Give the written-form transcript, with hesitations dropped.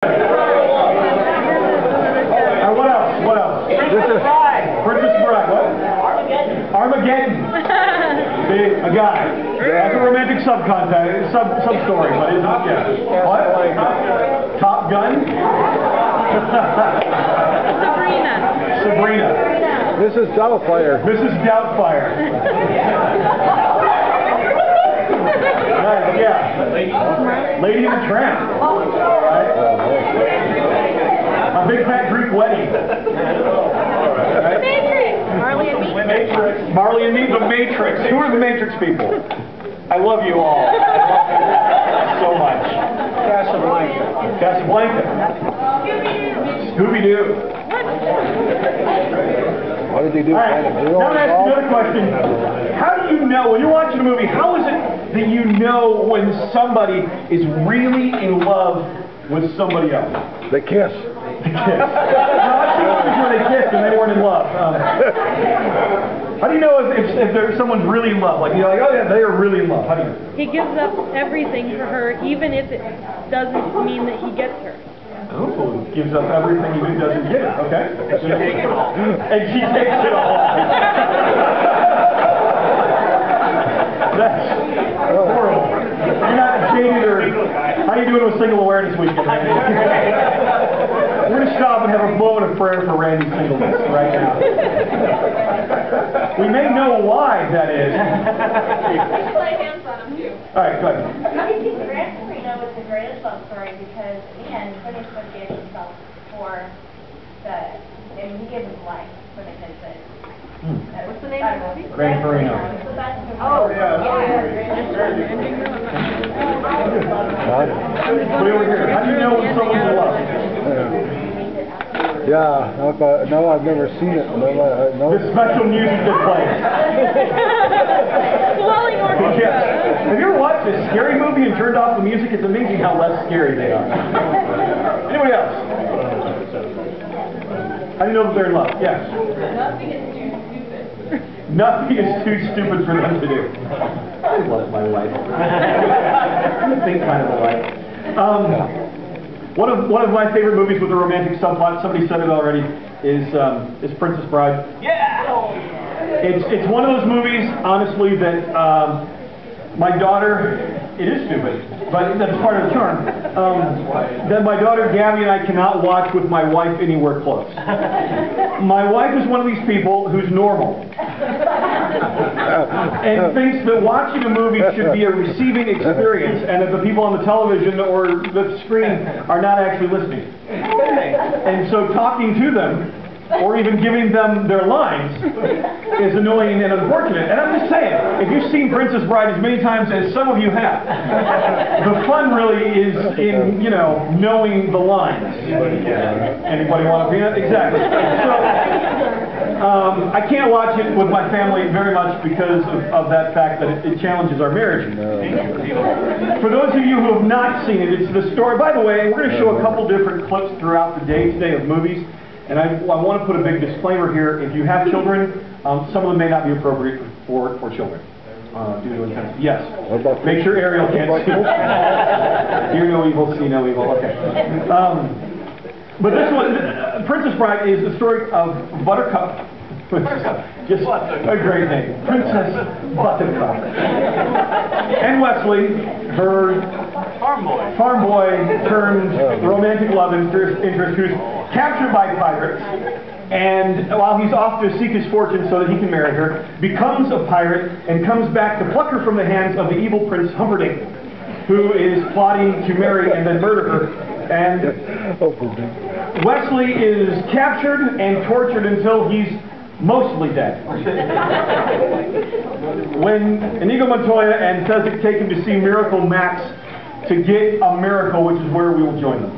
What else? What else? Princess Bride. What? Armageddon. See, a guy. That's a romantic sub-story, but isn't it? Yeah. What? Top Gun? Sabrina. Mrs. Doubtfire. Mrs. Doubtfire. Right, yeah. Lady and the Tramp. Right? A Big Fat Greek Wedding. Right? Marley and Me, The Matrix. Who are the Matrix people? I love you all. I love you so much. Casablanca. Scooby-Doo. What did they do? All right. Now I'm going to ask you another question. How do you know, when you're watching a movie, how is it that you know when somebody is really in love with somebody else? They kiss. They kiss. No, I've seen movies where they kissed and they weren't in love. How do you know if there's someone's really in love? Like, you're like, oh yeah, they are really in love. How do you know? He gives up everything for her, even if it doesn't mean that he gets her. Oh, gives up everything even doesn't get it. Okay. And she takes it all. And she takes it all. That's horrible. You're not jaded or... How you doing with Single Awareness Weekend? We're going to stop and have a moment of prayer for Randy's singleness right now. We may know why that is. All right, go ahead. Gran Torino was the greatest love story because in the end, Clint Eastwood gave himself for the, and he gave his life for the kids that. What's the name of the movie? Gran Torino. Oh, yeah. Way over here. How do you know when someone's in love? Yeah, no, I've never seen it. No. The special music that plays. Yes. Have you ever watched a scary movie and turned off the music? It's amazing how less scary they are. Anybody else? How do you know that they're in love? Yes. Nothing is too stupid. Nothing is too stupid for them to do. I love my wife. I'm a big kind of a wife. One of my favorite movies with a romantic subplot, somebody said it already, is Princess Bride. Yeah! It's one of those movies, honestly, that my daughter, it is stupid, but that's part of the charm, that my daughter Gabby and I cannot watch with my wife anywhere close. My wife is one of these people who's normal and thinks that watching a movie should be a receiving experience and that the people on the television or the screen are not actually listening. And so talking to them or even giving them their lines is annoying and unfortunate. And I'm just saying, if you've seen Princess Bride as many times as some of you have, the fun really is in, you know, knowing the lines. Anybody want to be in it? Exactly. So, I can't watch it with my family very much because of that fact that it challenges our marriage. For those of you who have not seen it, it's the story. By the way, we're going to show a couple different clips throughout the day today of movies. And I want to put a big disclaimer here. If you have children, some of them may not be appropriate for children due to intensity. Yes. Make sure Ariel can't see. Hear no evil, see no evil. Okay. But this one, Princess Bride, is the story of Buttercup. Just a great name. Princess Buttercup. And Wesley, her farm boy turned romantic love interest, who's captured by pirates, and while he's off to seek his fortune so that he can marry her, becomes a pirate and comes back to pluck her from the hands of the evil Prince Humperdinck, who is plotting to marry and then murder her. And Wesley is captured and tortured until he's mostly dead. When Inigo Montoya and Fezzik take him to see Miracle Max to get a miracle, which is where we will join them.